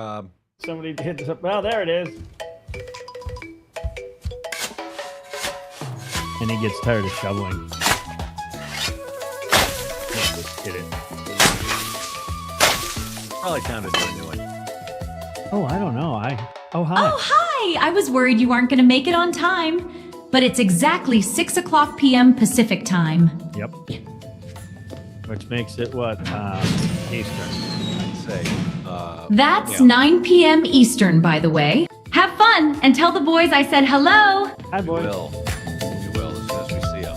Somebody hit this up. Well, there it is. And he gets tired of shoveling. Just hit it. Probably time to do a new one. Oh, I don't know. Hi. Oh, hi. I was worried you weren't going to make it on time. But it's exactly 6 o'clock p.m. Pacific time. Yep. Which makes it what? Eastern. I'd say. That's 9 p.m. Eastern, by the way. Have fun and tell the boys I said hello. Hi, boys. We will as soon as we see them.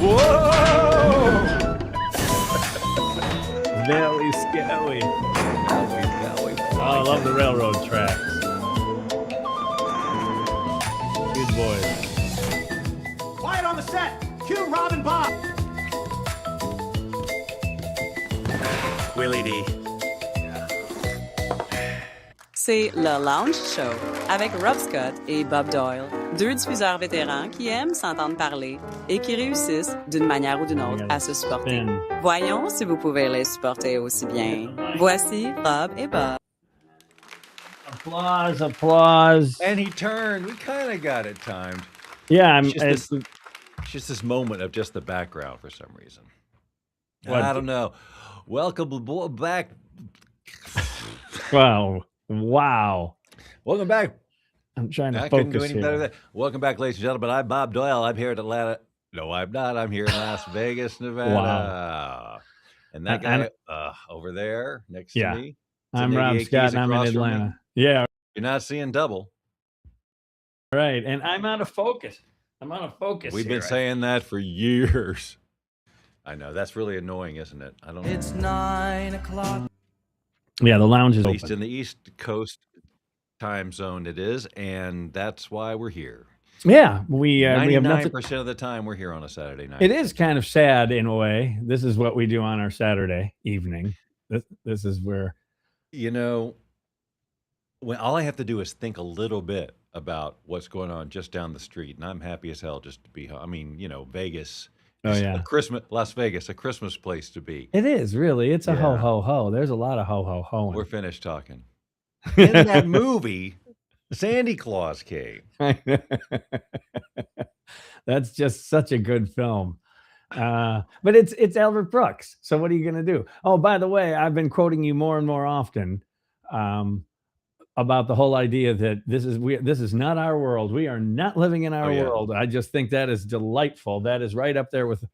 Whoa! Very scary. Oh, I love the railroad tracks. Good boys. Quiet on the set. Cue Rob and Bob. Willie D. C'est le Lounge Show avec Rob Scott et Bob Doyle, deux diffuseurs vétérans qui aiment s'entendre parler et qui réussissent d'une manière ou d'une autre à se supporter. Voyons si vous pouvez les supporter aussi bien. Voici Rob et Bob. Applause, applause. And he turned. We kind of got it timed. Yeah, It's just this moment of just the background for some reason. What? I don't know. Welcome back. Wow. Welcome back. I'm trying to I couldn't do focus any better here. than that. Welcome back, ladies and gentlemen. I'm Bob Doyle. I'm here in Atlanta. No, I'm not. I'm here in Las Vegas, Nevada. Wow. And that guy over there next to me. I'm Rob Scott, and I'm in Atlanta. Yeah. You're not seeing double. Right. And I'm out of focus. We've been saying that for years. I know. That's really annoying, isn't it? I don't know. It's 9 o'clock. Yeah, the lounge is At least open. in the East Coast time zone it is, and that's why we're here. Yeah, we have nothing. 99% of the time we're here on a Saturday night. It is kind of sad in a way. This is what we do on our Saturday evening. This is where, when all I have to do is think a little bit about what's going on just down the street, and I'm happy as hell just to be home. I mean, Vegas. Oh yeah, Las Vegas, a Christmas place to be. It is really. It's a ho ho ho. There's a lot of ho ho ho. We're finished talking. In that movie, Santa Claus came. That's just such a good film. But it's Albert Brooks. So what are you going to do? Oh, by the way, I've been quoting you more and more often about the whole idea that this is not our world. We are not living in our world. I just think that is delightful. That is right up there with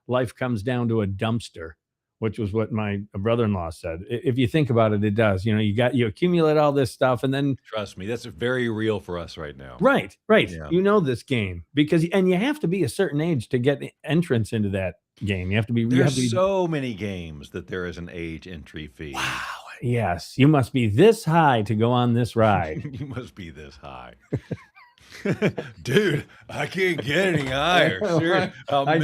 life comes down to a dumpster, which was what my brother-in-law said. If you think about it, it does. You accumulate all this stuff, and then trust me, that's very real for us right now. Right. Yeah. You know this game and you have to be a certain age to get entrance into that game. You have to be. There's so many games that there is an age entry fee. Wow. Yes, you must be this high to go on this ride. You must be this high. Dude, I can't get any higher. Seriously, I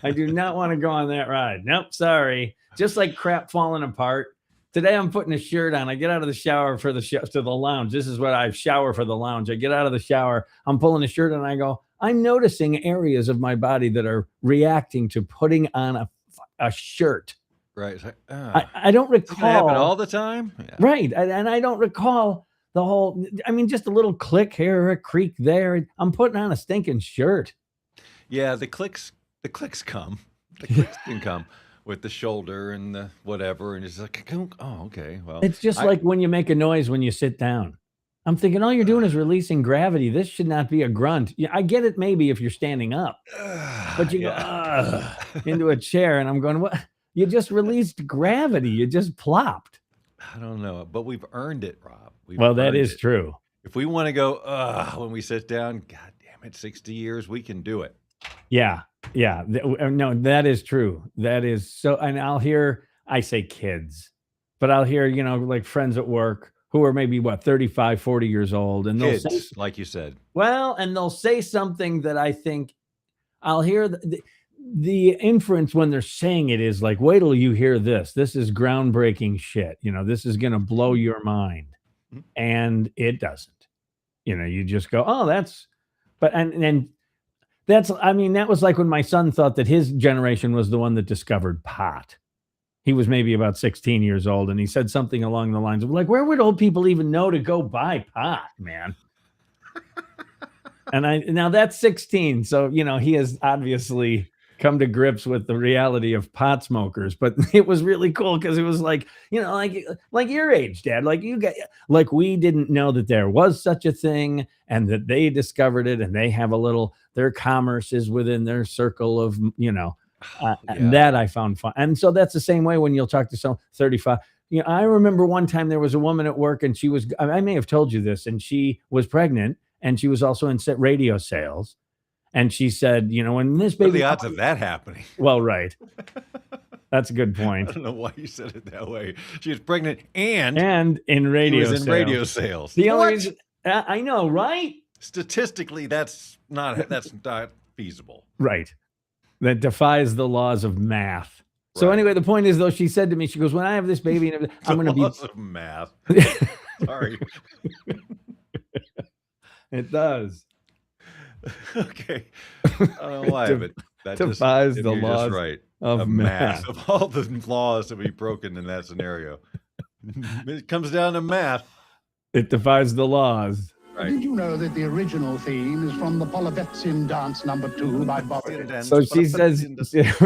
do not want to go on that ride. Nope, sorry. Just like crap falling apart. Today I'm putting a shirt on. I get out of the shower to the lounge. This is what I shower for the lounge. I get out of the shower. I'm pulling a shirt and I go, I'm noticing areas of my body that are reacting to putting on a shirt. Right. Like, I don't recall. Does it happen all the time? Yeah. Right. And I don't recall the whole, just a little click here, a creak there. I'm putting on a stinking shirt. Yeah, the clicks come. The clicks can come with the shoulder and the whatever. And it's like, oh, okay. Well, it's just like when you make a noise when you sit down. I'm thinking all you're doing is releasing gravity. This should not be a grunt. Yeah, I get it maybe if you're standing up. But you go into a chair and I'm going, what? You just released gravity. You just plopped. I don't know, but we've earned it, Rob. That is true. If we want to go, when we sit down, God damn it, 60 years, we can do it. Yeah. No, that is true. That is so. And I say kids, but I'll hear, like friends at work who are maybe 35, 40 years old. And kids, they'll say, like you said. Well, and they'll say something that I think I'll hear the inference when they're saying it is like, wait till you hear this. This is groundbreaking shit. This is going to blow your mind. And it doesn't. You just go, oh, that's, but, and that's, that was like when my son thought that his generation was the one that discovered pot. He was maybe about 16 years old, and he said something along the lines of like, where would old people even know to go buy pot, man? And now that's 16. So, he has obviously come to grips with the reality of pot smokers, but it was really cool because it was like, like your age, Dad, like we didn't know that there was such a thing and that they discovered it and they have their commerce is within their circle of, and that I found fun. And so that's the same way when you'll talk to some 35. I remember one time there was a woman at work and I may have told you this, and she was pregnant and she was also in radio sales. And she said, when this baby. What are the odds of that happening? Well, right. That's a good point. I don't know why you said it that way. She was pregnant and in radio sales. Radio sales. The only reason, I know, right? Statistically, that's not feasible. Right. That defies the laws of math. So anyway, the point is, though, she said to me, she goes, when I have this baby, I'm going to be. Laws of math. Sorry. It does. Okay. I don't know why, but that defies the laws of math. Of all the laws that we've broken in that scenario. It comes down to math. It defies the laws. Right. Did you know that the original theme is from the Polovetsin Dance No. 2 by Bob Dylan? So she says,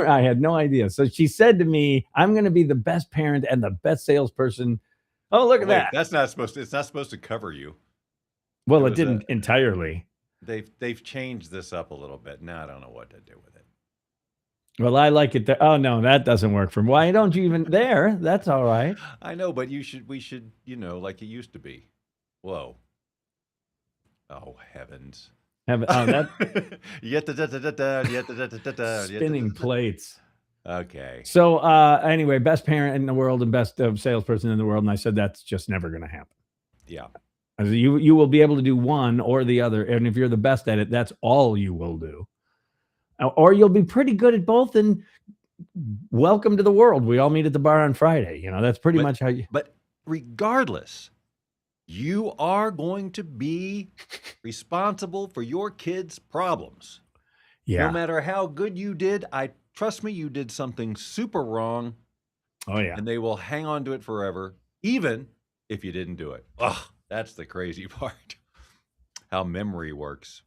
I had no idea. So she said to me, I'm going to be the best parent and the best salesperson. Oh, look at that. It's not supposed to cover you. Well, it didn't entirely. They've changed this up a little bit. Now I don't know what to do with it. Well, I like it. Oh no, that doesn't work for me. Why don't you even there? That's all right. I know, but we should, like it used to be. Whoa. Oh heavens. That spinning plates. Okay. So anyway, best parent in the world and best salesperson in the world, and I said that's just never going to happen. Yeah. You will be able to do one or the other, and if you're the best at it, that's all you will do. Or you'll be pretty good at both, and welcome to the world. We all meet at the bar on Friday. That's pretty much how you. But regardless, you are going to be responsible for your kids' problems. Yeah. No matter how good you did, trust me, you did something super wrong. Oh yeah. And they will hang on to it forever, even if you didn't do it. Ugh. That's the crazy part, how memory works.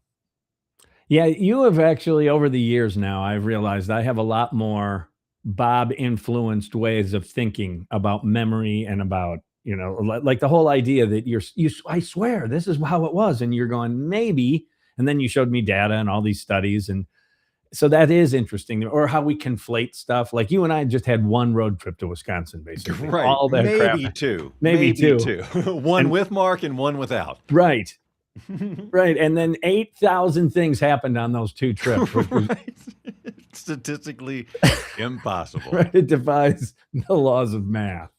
Yeah, you have actually, over the years now, I've realized I have a lot more Bob-influenced ways of thinking about memory and about, like the whole idea that I swear, this is how it was. And you're going, maybe. And then you showed me data and all these studies. And so that is interesting. Or how we conflate stuff. Like you and I just had one road trip to Wisconsin, basically. Right. All that maybe crap. two. Maybe two. One with Mark and one without. Right. Right. And then 8,000 things happened on those two trips. Right. Statistically impossible. Right. It defies the laws of math.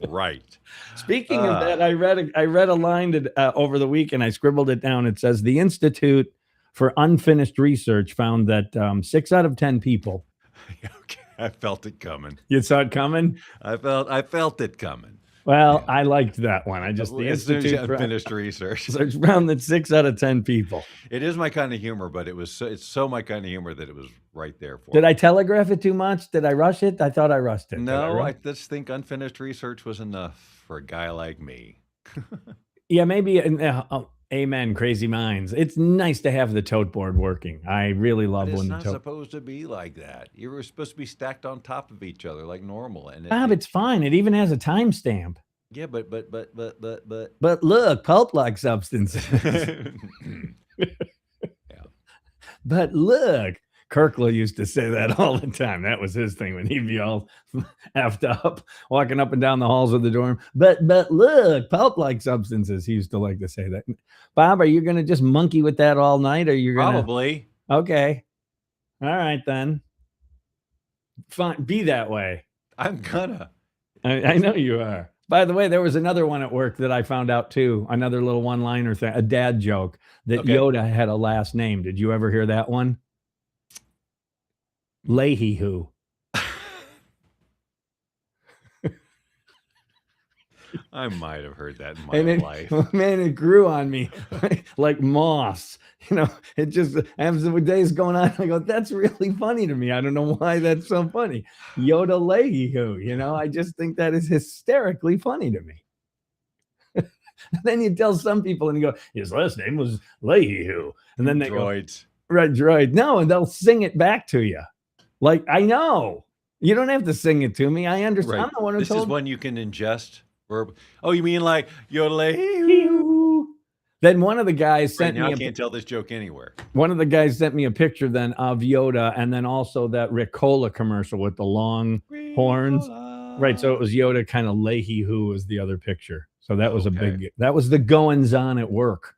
Right. Speaking of that, I read a line that, over the weekend. I scribbled it down. It says the Institute for Unfinished Research found that 6 out of 10 people. Okay, I felt it coming. You saw it coming? I felt it coming. Well, I liked that one. The Institute for Unfinished Research found that 6 out of 10 people. It is my kind of humor, but it's so my kind of humor that it was right there for me. Did I telegraph it too much? Did I rush it? I thought I rushed it. No, I just think unfinished research was enough for a guy like me. Yeah, maybe. Amen, crazy minds. It's nice to have the tote board working. I really love when it's not supposed to be like that. You were supposed to be stacked on top of each other like normal. And Bob, it's fine. It even has a timestamp. Yeah, but look, pulp-like substances. Yeah. But look, Kirkla used to say that all the time. That was his thing when he'd be all effed up, walking up and down the halls of the dorm. But look, pulp-like substances. He used to like to say that. Bob, are you going to just monkey with that all night? Or you're going to? Probably. Okay. All right, then. Fine. Be that way. I'm gonna. I know you are. By the way, there was another one at work that I found out too. Another little one-liner thing, a dad joke that Yoda had a last name. Did you ever hear that one? Leahy-hoo. I might have heard that in my And life. man, it grew on me like moss. It just, as the days going on, I go, that's really funny to me. I don't know why that's so funny. Yoda Leahy, I just think that is hysterically funny to me. Then you tell some people and you go, his last name was Leahy, and then they Droids. go, right, droid. No, and they'll sing it back to you. Like, I know. You don't have to sing it to me. I understand. Right. I'm the one who This told is one you can ingest verb. Oh, you mean like yodelay? Then one of the guys Right sent now, me I can't tell this joke anywhere. one of the guys sent me a picture then of Yoda, and then also that Ricola commercial with the long horns. Right. So it was Yoda kind of Leahy who was the other picture. So that was that was the goings on at work.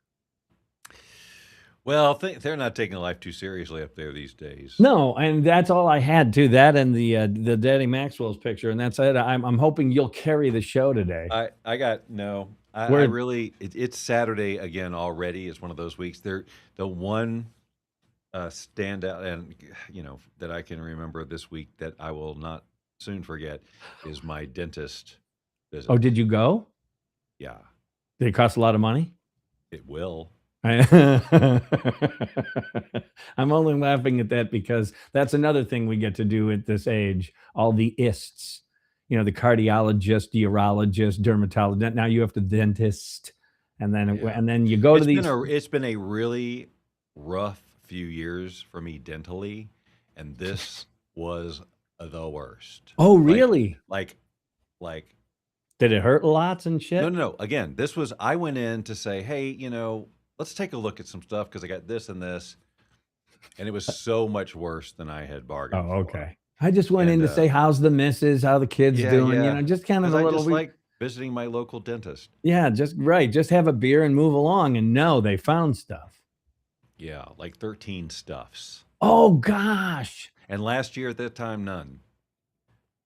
Well, they're not taking life too seriously up there these days. No, and that's all I had too. That and the Daddy Maxwell's picture, and that's it. I'm hoping you'll carry the show today. I got no. I really. It's Saturday again already. It's one of those weeks. The one standout, and that I can remember this week that I will not soon forget is my dentist visit. Oh, did you go? Yeah. Did it cost a lot of money? It will. I'm only laughing at that because that's another thing we get to do at this age. All the ists, the cardiologist, urologist, dermatologist. Now you have to dentist, and then you go to these. It's been a really rough few years for me dentally, and this was the worst. Oh, really? Like. Did it hurt lots and shit? No. Again, I went in to say, hey, let's take a look at some stuff because I got this and this. And it was so much worse than I had bargained for. Oh, okay. I just went in to say, how's the missus, how the kids doing, just kind of a little. I just like visiting my local dentist. Yeah, just have a beer and move along. And no, they found stuff. Yeah, like 13 stuffs. Oh, gosh. And last year at that time, none.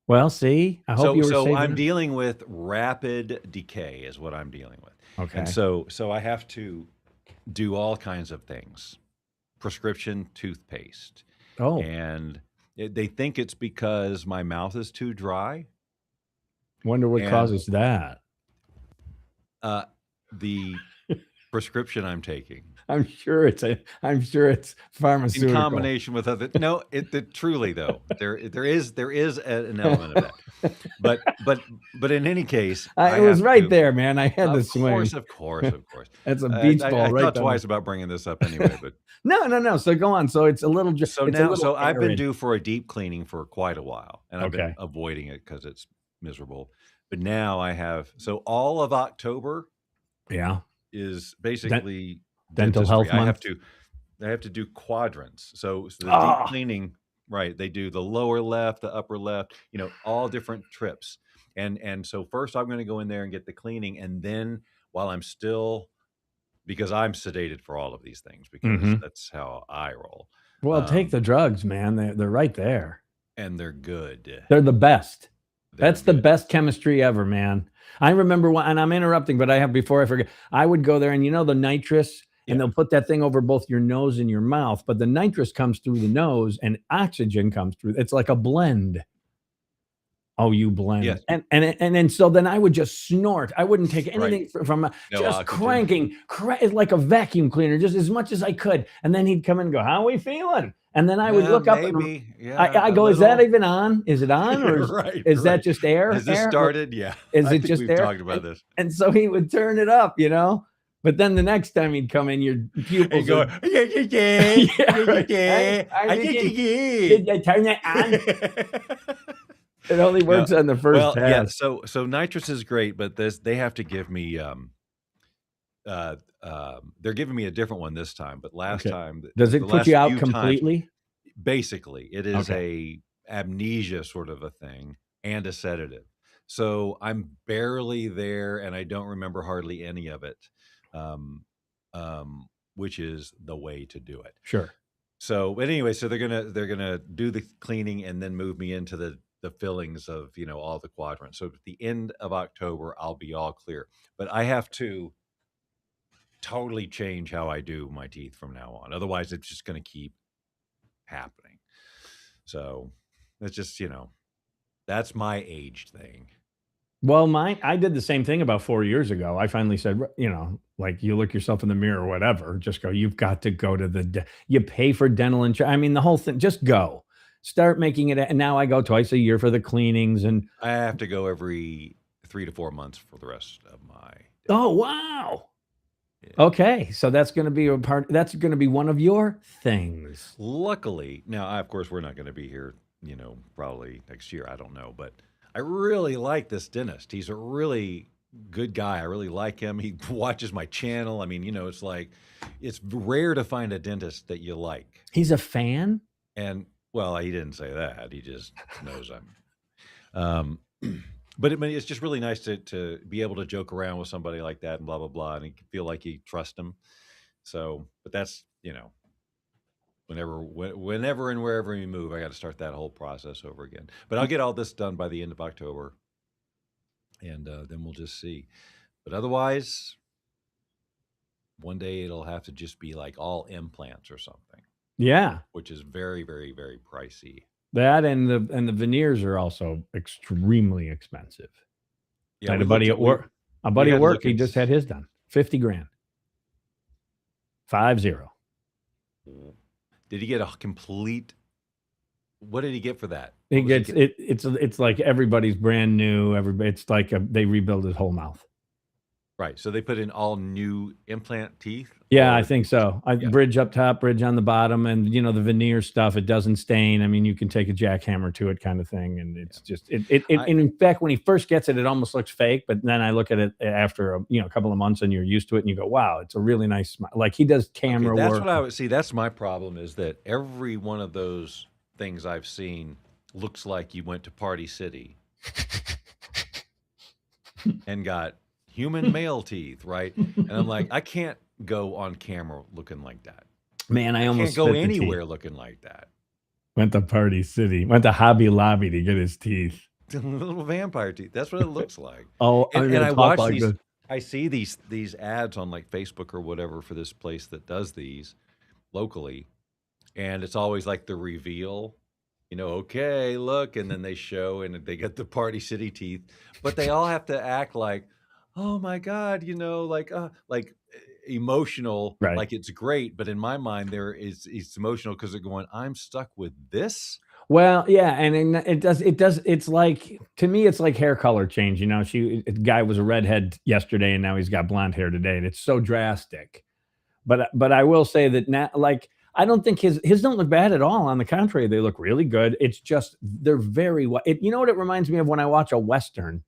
Well, see, I hope you were So I'm dealing with rapid decay is what I'm dealing with. Okay. And so I have to do all kinds of things. Prescription toothpaste. Oh. And they think it's because my mouth is too dry. Wonder what causes that. The prescription I'm taking. I'm sure it's pharmaceutical. In combination with other. No, truly though, there is an element of that. But in any case, it was right there, man. I had the swing. Of course. That's a beach ball, I right? thought twice about bringing this up anyway, but no. So go on. So it's a little. So I've been due for a deep cleaning for quite a while, and I've been avoiding it because it's miserable. But now I have. So all of October, is basically dental health month. I have to do quadrants. So the deep cleaning, right? They do the lower left, the upper left, all different trips. And so first I'm going to go in there and get the cleaning, and then while I'm still, because I'm sedated for all of these things, because that's how I roll. Well, take the drugs, man. They're right there, and they're good. They're the best. That's the best chemistry ever, man. I remember and I'm interrupting, but before I forget, I would go there and the nitrous, and they'll put that thing over both your nose and your mouth, but the nitrous comes through the nose and oxygen comes through. It's like a blend. Oh, you blend. Yes. And so then I would just snort. I wouldn't take anything from just cranking like a vacuum cleaner, just as much as I could. And then he'd come in and go, how are we feeling? And then I would look up and I go, is that even on? Is it on? Or is that just air? Has this started? Yeah. Is it just air? Talked about this. And so he would turn it up, But then the next time he'd come in, your pupils go, Did you turn it on? It only works on the first pass. Yeah. So nitrous is great, but they have to give me they're giving me a different one this time. But last time, does it put you out completely? Basically, it is a amnesia sort of a thing and a sedative. So I'm barely there, and I don't remember hardly any of it. Which is the way to do it. Sure. So, but anyway, so they're gonna do the cleaning and then move me into the fillings of all the quadrants. So at the end of October, I'll be all clear. But I have to totally change how I do my teeth from now on. Otherwise, it's just going to keep happening. So it's just that's my age thing. Well, I did the same thing about 4 years ago. I finally said, like you look yourself in the mirror or whatever, just go, you've got to go to you pay for dental insurance. I mean, the whole thing, just go. Start making it. And now I go twice a year for the cleanings and I have to go every 3 to 4 months for the rest of my oh, wow. Yeah. Okay, so that's going to be that's going to be one of your things. Luckily, now, of course, we're not going to be here, probably next year. I don't know, but I really like this dentist. He's a really good guy. I really like him. He watches my channel. I mean, it's like, it's rare to find a dentist that you like. He's a fan? And, well, he didn't say that. He just knows I'm. But it's just really nice to be able to joke around with somebody like that and blah, blah, blah. And you feel like you trust him. So, but that's, whenever and wherever we move, I got to start that whole process over again. But I'll get all this done by the end of October. And then we'll just see. But otherwise, one day it'll have to just be like all implants or something. Yeah. Which is very, very, very pricey. That and the veneers are also extremely expensive. Yeah, I had a buddy at work. He just had his done. $50,000. 50. Did he get a complete? What did he get for that? He gets it. It's like everybody's brand new. It's like they rebuild his whole mouth. Right. So they put in all new implant teeth? Yeah, I think so. Bridge up top, bridge on the bottom, and the veneer stuff, it doesn't stain. I mean, you can take a jackhammer to it kind of thing. And it's just and in fact, when he first gets it, it almost looks fake. But then I look at it after a couple of months and you're used to it and you go, wow, it's a really nice smile. Like he does camera that's work. What I would see. That's my problem is that every one of those things I've seen looks like you went to Party City and got human male teeth, right? And I'm like, I can't go on camera looking like that. Man, I almost can't go anywhere looking like that. Went to Party City. Went to Hobby Lobby to get his teeth. Little vampire teeth. That's what it looks like. Oh, and I watch these. I see these ads on like Facebook or whatever for this place that does these locally, and it's always like the reveal. Okay, look, and then they show and they get the Party City teeth, but they all have to act like, oh my God, like emotional, right. Like it's great. But in my mind, it's emotional because they're going, I'm stuck with this. Well, yeah. And it's like, to me, it's like hair color change. A guy was a redhead yesterday and now he's got blonde hair today. And it's so drastic. But I will say that now, like, I don't think his don't look bad at all. On the contrary, they look really good. It's just, they're very, you know what it reminds me of when I watch a Western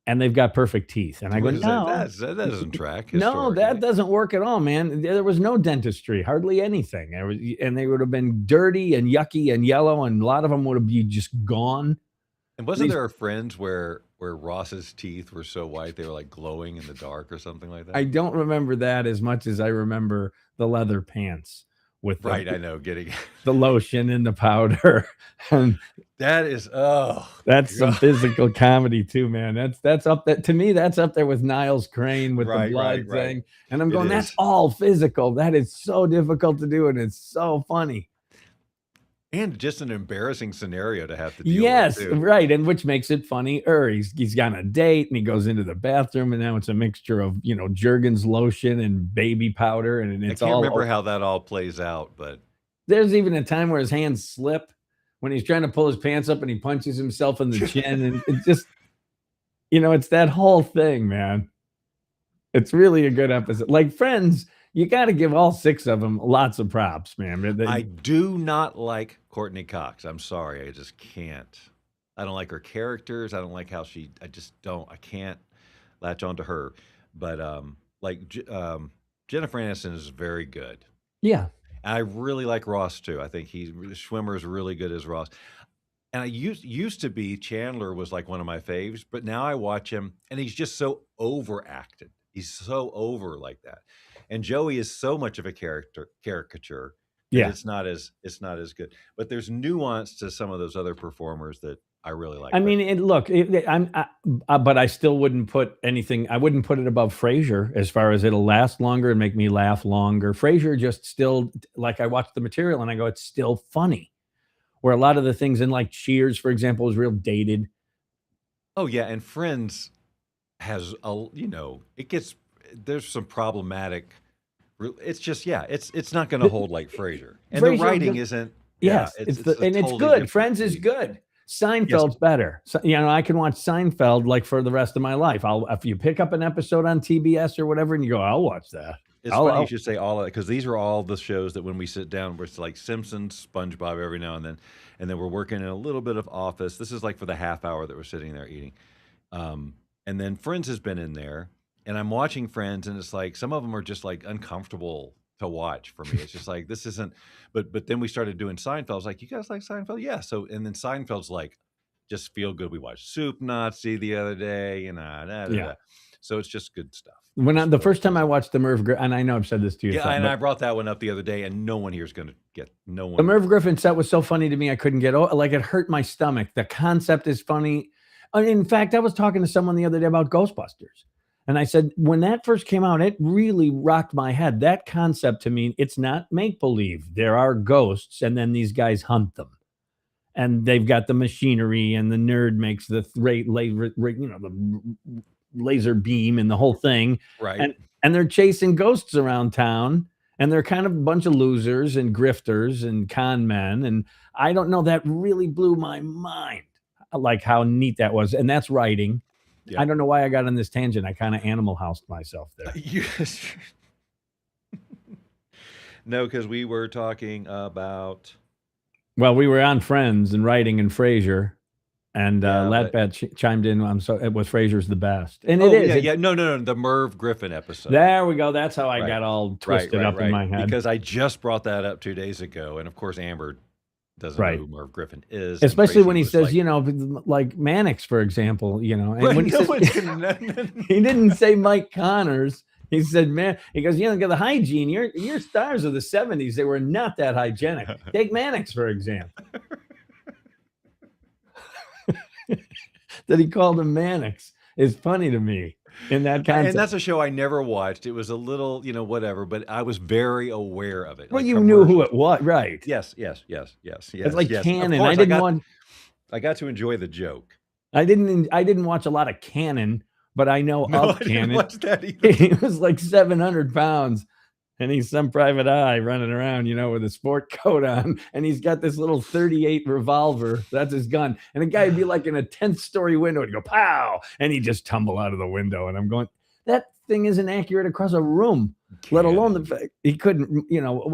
and they've got perfect teeth. And I go, no, that doesn't track. No, that doesn't work at all, man. There was no dentistry, hardly anything. And they would have been dirty and yucky and yellow. And a lot of them would have been just gone. And wasn't there a Friends where Ross's teeth were so white, they were like glowing in the dark or something like that? I don't remember that as much as I remember the leather pants. I know, getting the lotion and the powder, and that is that's some physical comedy too, man. That's up there to me. That's up there with Niles Crane with the blood thing, and I'm going, that's all physical. That is so difficult to do, and it's so funny. And just an embarrassing scenario to have to deal with. Yes, right. And which makes it funny. He's got a date and he goes into the bathroom and now it's a mixture of, Jergens lotion and baby powder. And it's all. I can't remember how that all plays out, but there's even a time where his hands slip when he's trying to pull his pants up and he punches himself in the chin. And it's just, it's that whole thing, man. It's really a good episode. Like Friends, you got to give all 6 of them lots of props, man. I do not like Courtney Cox. I'm sorry. I just can't. I don't like her characters. I don't like how I just don't. I can't latch onto her. But Jennifer Aniston is very good. Yeah. And I really like Ross too. I think Schwimmer is really good as Ross. And I used to be, Chandler was like one of my faves, but now I watch him and he's just so overacted. He's so over like that. And Joey is so much of a caricature. Yeah, it's not as good. But there's nuance to some of those other performers that I really like. I mean, but I still wouldn't put anything. I wouldn't put it above Frasier as far as it'll last longer and make me laugh longer. Frasier just still, like, I watch the material and I go, it's still funny. Where a lot of the things in like Cheers, for example, is real dated. Oh yeah, and Friends has there's some problematic. It's just it's not going to hold like Frasier, and the Frasier writing just- isn't. Yeah, Yes, it's and it's totally good. different Friends is league. good. Yes, Seinfeld's better. So, I can watch Seinfeld like for the rest of my life. If you pick up an episode on TBS or whatever, and you go, I'll watch that. it's funny you should say all of it because these are all the shows that when we sit down, we're like Simpsons, SpongeBob every now and then we're working in a little bit of Office. This is like for the half hour that we're sitting there eating, and then Friends has been in there, and I'm watching Friends, and it's like some of them are just like uncomfortable to watch for me. It's just like this isn't. But then we started doing Seinfeld. I was like, you guys like Seinfeld? Yeah. So and then Seinfeld's like just feel good. We watched Soup Nazi the other day, Yeah. So it's just good stuff. The first time I watched the Merv Griffin, and I know I've said this to you, Yeah, and I brought that one up the other day, and no one here is going to get no one. The Merv Griffin set was so funny to me, I couldn't get like it hurt my stomach. The concept is funny. In fact, I was talking to someone the other day about Ghostbusters, and I said when that first came out, it really rocked my head. That concept to me, it's not make believe. There are ghosts, and then these guys hunt them, and they've got the machinery, and the nerd makes the the laser beam and the whole thing, right? And they're chasing ghosts around town, and they're kind of a bunch of losers and grifters and con men, and I don't know, that really blew my mind, like how neat that was, and that's writing. Yeah. I don't know why I got on this tangent. I kind of Animal Housed myself there. No, because we were talking about. Well, we were on Friends and writing and Frasier. And Latbat chimed in. It was Frasier's the best, and it is. No, the Merv Griffin episode. There we go. That's how I got all twisted up in my head because I just brought that up 2 days ago, and of course Amber doesn't know who Merv Griffin is, especially when he says, like Mannix, for example, and when he didn't say Mike Connors. He said, man, he goes, the hygiene, your stars of the 70s, they were not that hygienic. Take Mannix, for example. That he called him Mannix is funny to me in that concept. And that's a show I never watched. It was a little, whatever, but I was very aware of it. Well, you knew who it was, right? Yes. It's like canon. I got to enjoy the joke. I didn't watch a lot of Canon, but I know of Canon. Didn't watch that either. He was like 700 pounds. And he's some private eye running around, with a sport coat on. And he's got this little 38 revolver. That's his gun. And the guy would be like in a 10th story window and go, pow. And he'd just tumble out of the window. And I'm going, that thing isn't accurate across a room, let alone the fact he couldn't,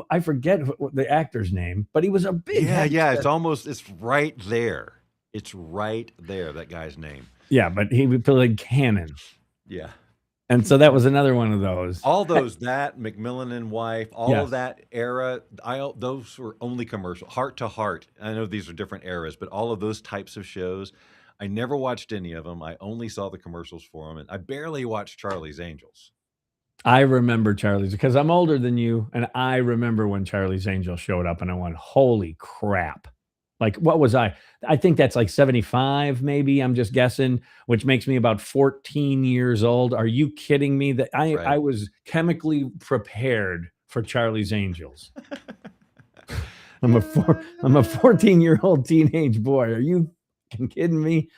I forget what the actor's name, but he was a big. Yeah. It's right there. It's right there, that guy's name. Yeah, but he would play Cannon. Yeah. And so that was another one of those. All those, that McMillan and Wife, all of that era, those were only commercial. Heart to Heart. I know these are different eras, but all of those types of shows, I never watched any of them. I only saw the commercials for them, and I barely watched Charlie's Angels. I remember Charlie's because I'm older than you, and I remember when Charlie's Angels showed up, and I went, "Holy crap!" Like, what was I? I think that's like 75, maybe. I'm just guessing, which makes me about 14 years old. Are you kidding me? That I was chemically prepared for Charlie's Angels. I'm a 14-year-old teenage boy. Are you kidding me?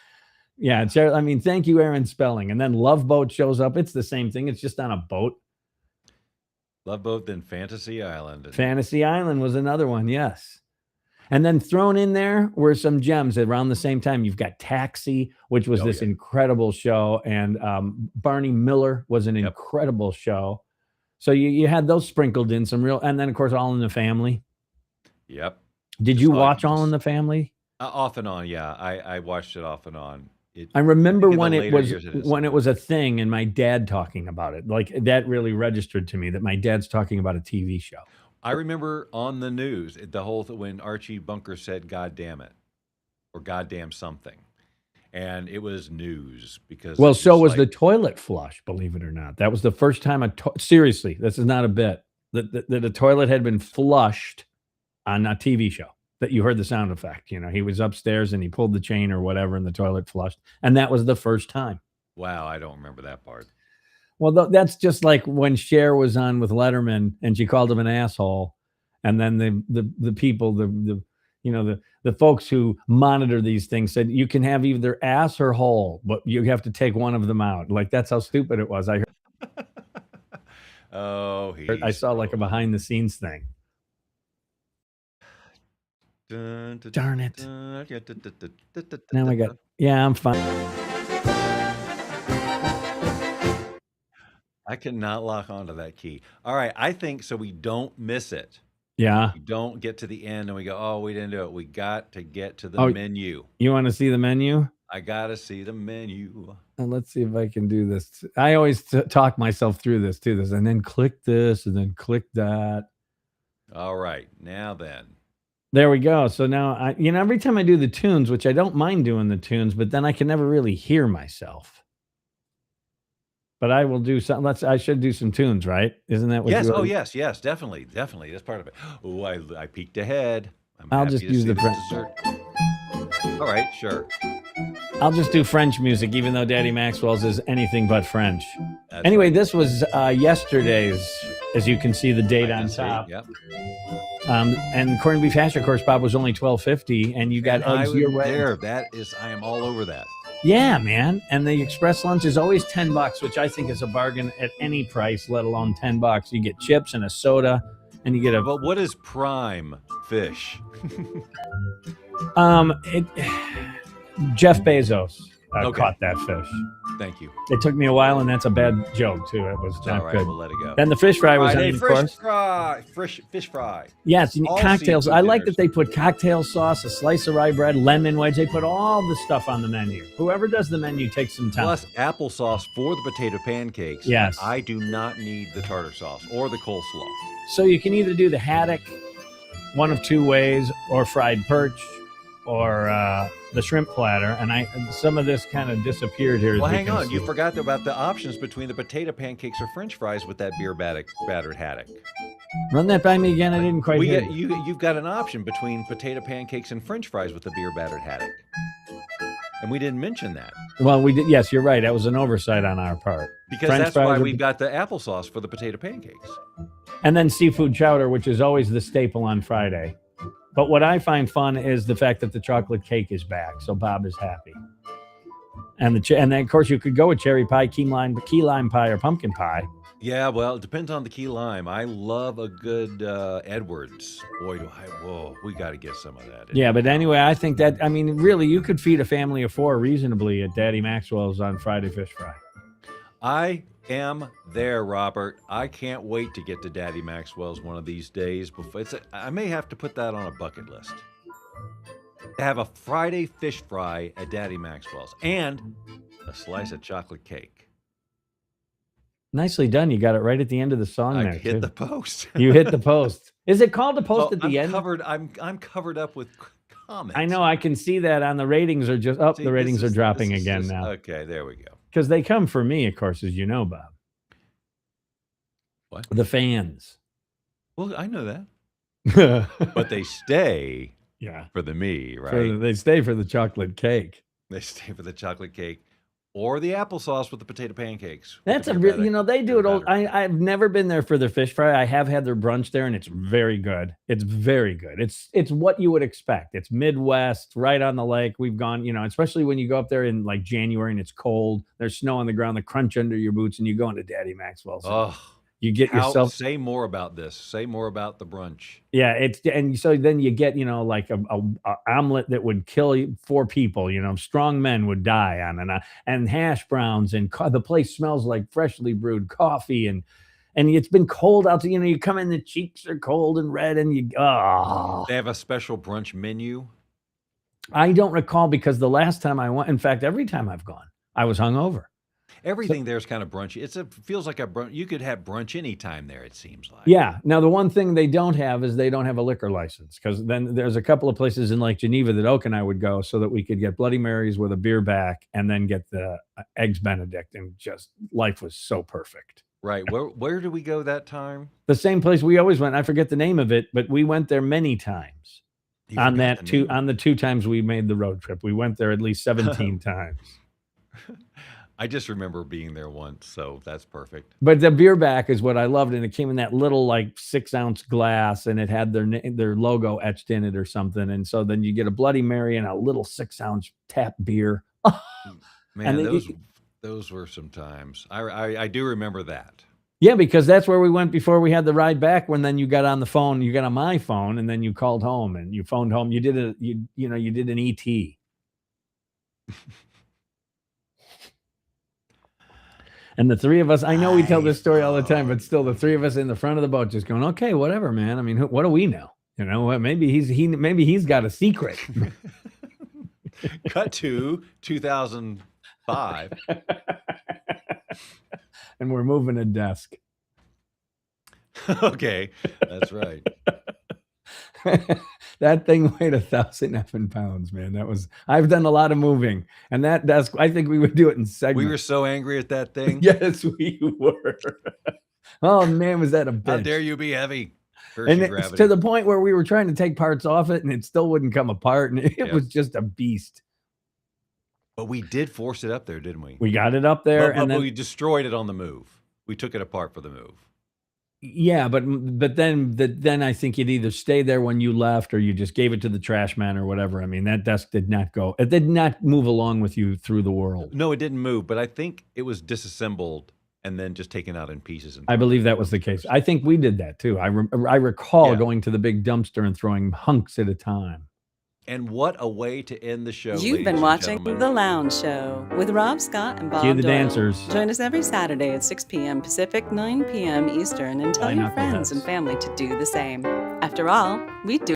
Yeah, I mean, thank you, Aaron Spelling. And then Love Boat shows up. It's the same thing. It's just on a boat. Love Boat, then Fantasy Island. Fantasy Island was another one, yes. And then thrown in there were some gems around the same time. You've got Taxi, which was incredible show. And Barney Miller was an incredible show. So you had those sprinkled in some real, and then of course, All in the Family. Yep. Did you watch All in the Family? Off and on, yeah. I watched it off and on. I remember when it was a thing and my dad talking about it. Like that really registered to me that my dad's talking about a TV show. I remember on the news, the whole when Archie Bunker said, "God damn it," or "God damn something." And it was news because... Well, so was the toilet flush, believe it or not. That was the first time seriously, this is not a bit, that the toilet had been flushed on a TV show. That you heard the sound effect. He was upstairs and he pulled the chain or whatever and the toilet flushed. And that was the first time. Wow, I don't remember that part. Well, that's just like when Cher was on with Letterman and she called him an asshole. And then the people, the folks who monitor these things said you can have either ass or hole, but you have to take one of them out. Like, that's how stupid it was. I saw like a behind the scenes thing. Darn it. Now I got, I'm fine. I cannot lock onto that key. All right, I think so we don't miss it. Yeah. We don't get to the end and we go, oh, we didn't do it. We got to get to the menu. You want to see the menu? I got to see the menu. Let's see if I can do this. I always talk myself through this, and then click this, and then click that. All right, now then. There we go. So now, every time I do the tunes, which I don't mind doing the tunes, but then I can never really hear myself. But I will do something. I should do some tunes, right? Isn't that what? Yes. Oh, yes. Definitely. That's part of it. Oh, I peeked ahead. I'll just use the dessert. All right, sure. I'll just do French music, even though Daddy Maxwell's is anything but French. Anyway, this was yesterday's, as you can see the date on top. Yep. And corned beef hash, of course, Bob, was only $12.50, and you got eggs your way. I am all over that. Yeah, man. And the express lunch is always $10, which I think is a bargain at any price, let alone $10. You get chips and a soda, and you get But what is prime fish? Jeff Bezos caught that fish. Thank you. It took me a while, and that's a bad joke too. It was not good. We'll let it go. Then the fish fry was on, of course. Fish fry. Yes, cocktails. I like that they put cocktail sauce, a slice of rye bread, lemon wedge. They put all the stuff on the menu. Whoever does the menu takes some time. Plus applesauce for the potato pancakes. Yes. I do not need the tartar sauce or the coleslaw. So you can either do the haddock one of two ways, or fried perch, or the shrimp platter. And some of this kind of disappeared here. Well, hang on. You forgot about the options between the potato pancakes or French fries with that beer battered haddock. Run that by me again. I didn't quite hear You've got an option between potato pancakes and French fries with the beer battered haddock. And we didn't mention that. Well, we did. Yes, you're right. That was an oversight on our part. Because that's why we've got the applesauce for the potato pancakes. And then seafood chowder, which is always the staple on Friday. But what I find fun is the fact that the chocolate cake is back, so Bob is happy. And then of course you could go with cherry pie, key lime pie, or pumpkin pie. Yeah, well, it depends on the key lime. I love a good Edwards. Boy, we got to get some of that. Yeah, but anyway, I think that, really, you could feed a family of 4 reasonably at Daddy Maxwell's on Friday Fish Fry. I am there, Robert. I can't wait to get to Daddy Maxwell's one of these days. I may have to put that on a bucket list. To have a Friday fish fry at Daddy Maxwell's and a slice of chocolate cake. Nicely done. You got it right at the end of the song. I hit the post. You hit the post. Is it called a post at the end? I'm covered up with comments. I know. I can see that on the ratings are just up. The ratings are dropping again now. Okay, there we go. Because they come for me, of course, as you know, Bob. What? The fans. Well, I know that. But they stay for the me, right? They stay for the chocolate cake. They stay for the chocolate cake or the applesauce with the potato pancakes. That's they do it all. I've never been there for their fish fry. I have had their brunch there, and it's very good. It's very good. It's what you would expect. It's Midwest, right on the lake. We've gone, especially when you go up there in like January and it's cold. There's snow on the ground, the crunch under your boots, and you go into Daddy Maxwell's. Oh. You get yourself. Say more about this. Say more about the brunch. Yeah, and so then you get like a omelet that would kill 4 people. Strong men would die on, and hash browns, and the place smells like freshly brewed coffee, and it's been cold out. You come in, the cheeks are cold and red, and They have a special brunch menu. I don't recall, because the last time I went, in fact, every time I've gone, I was hungover. Everything there's kind of brunchy. It feels like a brunch. You could have brunch anytime there, it seems like. Yeah. Now, the one thing they don't have is they don't have a liquor license, because then there's a couple of places in Lake Geneva that Oak and I would go so that we could get Bloody Marys with a beer back and then get the Eggs Benedict, and just life was so perfect. Right. Where did we go that time? The same place we always went. I forget the name of it, but we went there many times. On the 2 times we made the road trip, we went there at least 17 times. I just remember being there once, so that's perfect. But the beer back is what I loved, and it came in that little like 6-ounce glass, and it had their logo etched in it or something. And so then you get a Bloody Mary and a little 6-ounce tap beer. Man, And those were some times. I do remember that. yeah, because that's where we went before we had the ride back. When then you got on the phone, you got on my phone, and then you called home and you phoned home. You did you did an ET. And the three of us, I know we tell this story all the time, but still the three of us in the front of the boat just going, okay, whatever, man. I mean, what do we know? You know, maybe he's got a secret. Cut to 2005. And we're moving a desk. Okay, that's right. That thing weighed 1,000 effing pounds, man. I've done a lot of moving, and that desk, I think we would do it in segments. We were so angry at that thing. Yes, we were. Oh man, was that a bitch? How dare you be heavy? And it's to the point where we were trying to take parts off it, and it still wouldn't come apart, and it was just a beast. But we did force it up there, didn't we? We got it up there, and then we destroyed it on the move. We took it apart for the move. Yeah, but then I think you'd either stay there when you left, or you just gave it to the trash man or whatever. I mean, that desk did not go. It did not move along with you through the world. No, it didn't move, but I think it was disassembled and then just taken out in pieces. I believe that was the case. I think we did that too. I recall going to the big dumpster and throwing hunks at a time. And what a way to end the show. You've been watching The Lounge Show with Rob Scott and Bob Cue the Doyle. dancers. Join us every Saturday at 6 p.m. Pacific, 9 p.m. Eastern, and tell your friends and family to do the same. After all, we do